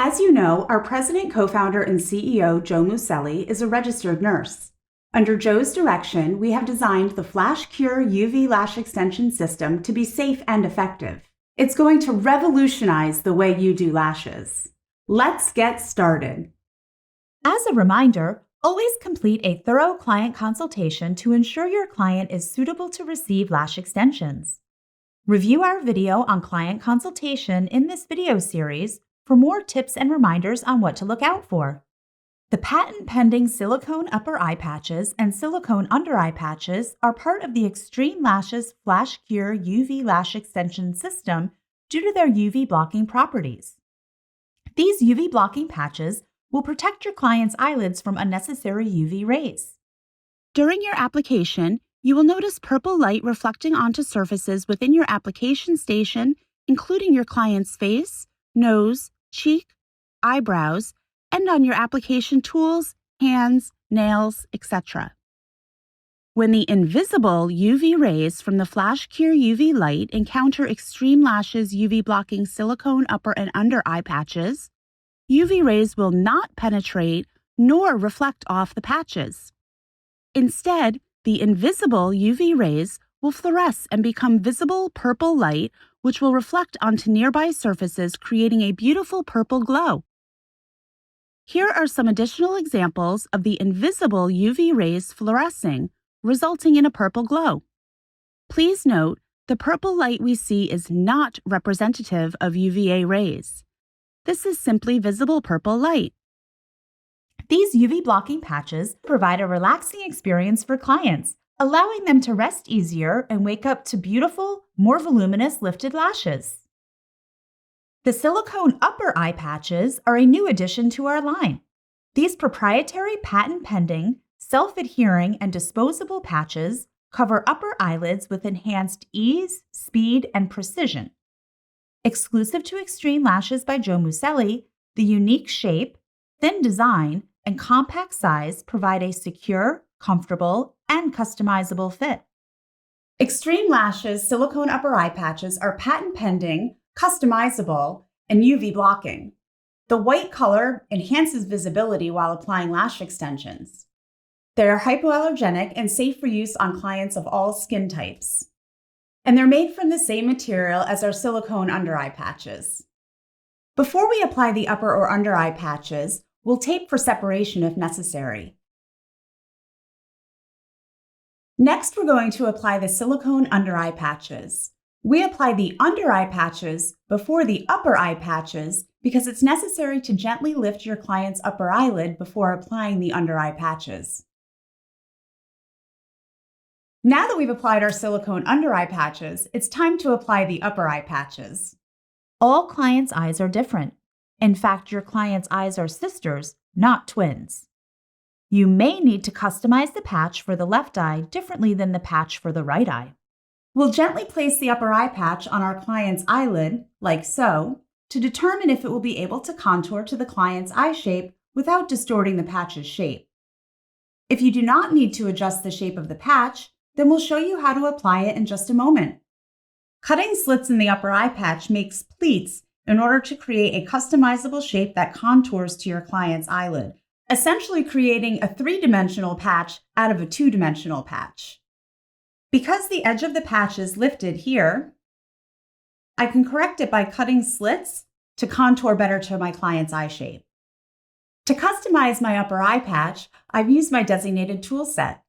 As you know, our president, co-founder, and CEO, Joe Muselli, is a registered nurse. Under Joe's direction, we have designed the FlashCure UV lash extension system to be safe and effective. It's going to revolutionize the way you do lashes. Let's get started. As a reminder, always complete a thorough client consultation to ensure your client is suitable to receive lash extensions. Review our video on client consultation in this video series for more tips and reminders on what to look out for. The patent-pending Silicone Upper Eye Patches and Silicone Under Eye Patches are part of the Xtreme Lashes FlashCure UV Lash Extension System due to their UV blocking properties. These UV blocking patches will protect your client's eyelids from unnecessary UV rays. During your application, you will notice purple light reflecting onto surfaces within your application station, including your client's face, nose, cheek, eyebrows, and on your application tools, hands, nails, etc. When the invisible UV rays from the FlashCure UV light encounter Xtreme Lashes UV blocking silicone upper and under eye patches, UV rays will not penetrate nor reflect off the patches. Instead, the invisible UV rays will fluoresce and become visible purple light, which will reflect onto nearby surfaces, creating a beautiful purple glow. Here are some additional examples of the invisible UV rays fluorescing, resulting in a purple glow. Please note, the purple light we see is not representative of UVA rays. This is simply visible purple light. These UV blocking patches provide a relaxing experience for clients, allowing them to rest easier and wake up to beautiful, more voluminous lifted lashes. The Silicone Upper Eye Patches are a new addition to our line. These proprietary patent-pending, self-adhering, and disposable patches cover upper eyelids with enhanced ease, speed, and precision. Exclusive to Xtreme Lashes by Joe Muselli, the unique shape, thin design, and compact size provide a secure, comfortable, and customizable fit. Xtreme Lashes Silicone Upper Eye Patches are patent-pending, customizable, and UV blocking. The white color enhances visibility while applying lash extensions. They are hypoallergenic and safe for use on clients of all skin types. And they're made from the same material as our silicone under eye patches. Before we apply the upper or under eye patches, we'll tape for separation if necessary. Next, we're going to apply the silicone under eye patches. We apply the under eye patches before the upper eye patches because it's necessary to gently lift your client's upper eyelid before applying the under eye patches. Now that we've applied our silicone under eye patches, it's time to apply the upper eye patches. All clients' eyes are different. In fact, your client's eyes are sisters, not twins. You may need to customize the patch for the left eye differently than the patch for the right eye. We'll gently place the upper eye patch on our client's eyelid, like so, to determine if it will be able to contour to the client's eye shape without distorting the patch's shape. If you do not need to adjust the shape of the patch, then we'll show you how to apply it in just a moment. Cutting slits in the upper eye patch makes pleats in order to create a customizable shape that contours to your client's eyelid, essentially creating a three-dimensional patch out of a two-dimensional patch. Because the edge of the patch is lifted here, I can correct it by cutting slits to contour better to my client's eye shape. To customize my upper eye patch, I've used my designated tool set.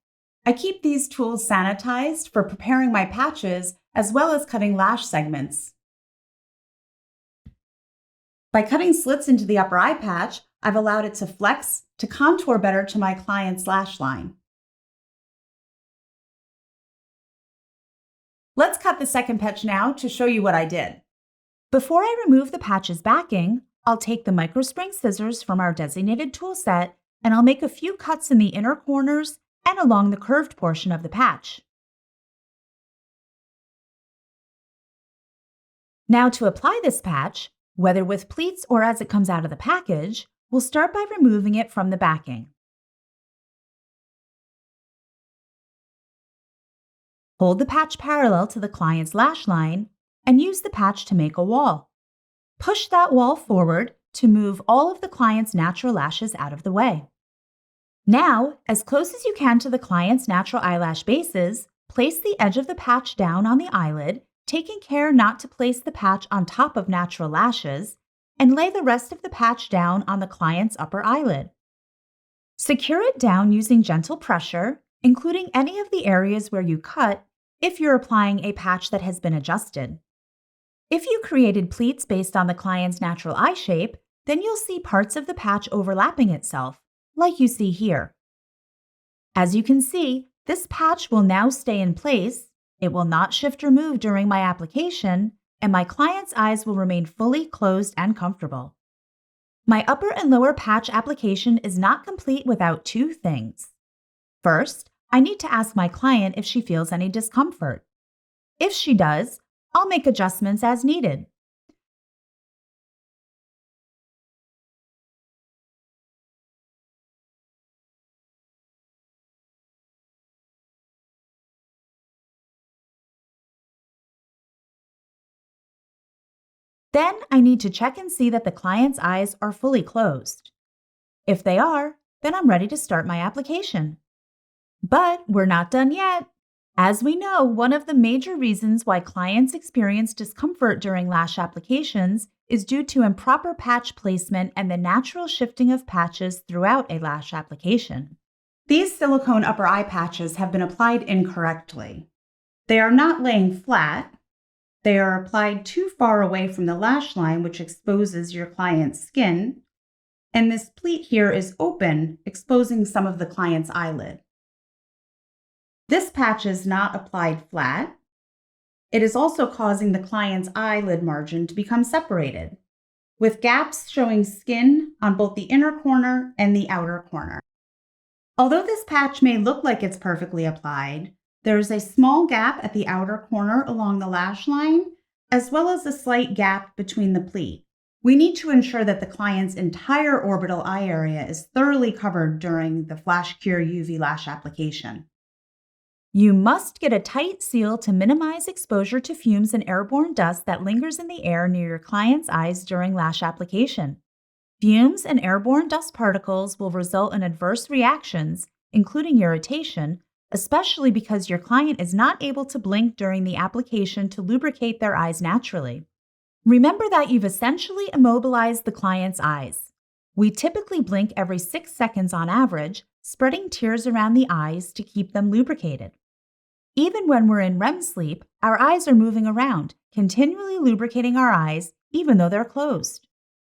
I keep these tools sanitized for preparing my patches as well as cutting lash segments. By cutting slits into the upper eye patch, I've allowed it to flex to contour better to my client's lash line. Let's cut the second patch now to show you what I did. Before I remove the patch's backing, I'll take the microspring scissors from our designated tool set and I'll make a few cuts in the inner corners and along the curved portion of the patch. Now to apply this patch, whether with pleats or as it comes out of the package, we'll start by removing it from the backing. Hold the patch parallel to the client's lash line and use the patch to make a wall. Push that wall forward to move all of the client's natural lashes out of the way. Now, as close as you can to the client's natural eyelash bases, place the edge of the patch down on the eyelid, taking care not to place the patch on top of natural lashes, and lay the rest of the patch down on the client's upper eyelid. Secure it down using gentle pressure, including any of the areas where you cut if you're applying a patch that has been adjusted. If you created pleats based on the client's natural eye shape, then you'll see parts of the patch overlapping itself, like you see here. As you can see, this patch will now stay in place, it will not shift or move during my application, and my client's eyes will remain fully closed and comfortable. My upper and lower patch application is not complete without two things. First, I need to ask my client if she feels any discomfort. If she does, I'll make adjustments as needed. Then I need to check and see that the client's eyes are fully closed. If they are, then I'm ready to start my application. But we're not done yet. As we know, one of the major reasons why clients experience discomfort during lash applications is due to improper patch placement and the natural shifting of patches throughout a lash application. These silicone upper eye patches have been applied incorrectly. They are not laying flat. They are applied too far away from the lash line, which exposes your client's skin. And this pleat here is open, exposing some of the client's eyelid. This patch is not applied flat. It is also causing the client's eyelid margin to become separated, with gaps showing skin on both the inner corner and the outer corner. Although this patch may look like it's perfectly applied, there is a small gap at the outer corner along the lash line, as well as a slight gap between the pleat. We need to ensure that the client's entire orbital eye area is thoroughly covered during the FlashCure UV lash application. You must get a tight seal to minimize exposure to fumes and airborne dust that lingers in the air near your client's eyes during lash application. Fumes and airborne dust particles will result in adverse reactions, including irritation, especially because your client is not able to blink during the application to lubricate their eyes naturally. Remember that you've essentially immobilized the client's eyes. We typically blink every 6 seconds on average, spreading tears around the eyes to keep them lubricated. Even when we're in REM sleep, our eyes are moving around, continually lubricating our eyes even though they're closed.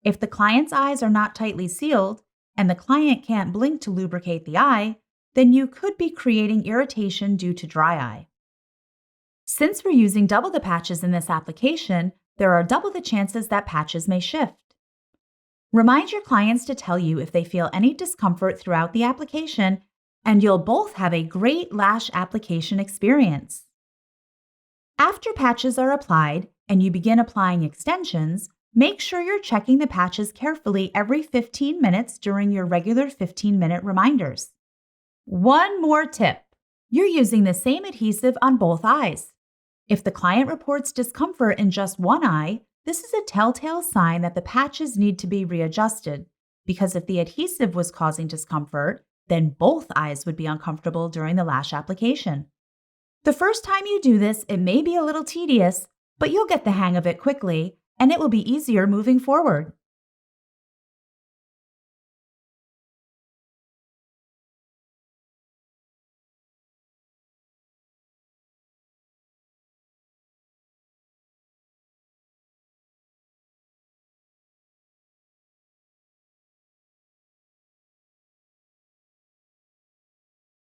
If the client's eyes are not tightly sealed, and the client can't blink to lubricate the eye, then you could be creating irritation due to dry eye. Since we're using double the patches in this application, there are double the chances that patches may shift. Remind your clients to tell you if they feel any discomfort throughout the application, and you'll both have a great lash application experience. After patches are applied and you begin applying extensions, make sure you're checking the patches carefully every 15 minutes during your regular 15-minute reminders. One more tip. You're using the same adhesive on both eyes. If the client reports discomfort in just one eye, this is a telltale sign that the patches need to be readjusted, because if the adhesive was causing discomfort, then both eyes would be uncomfortable during the lash application. The first time you do this, it may be a little tedious, but you'll get the hang of it quickly, and it will be easier moving forward.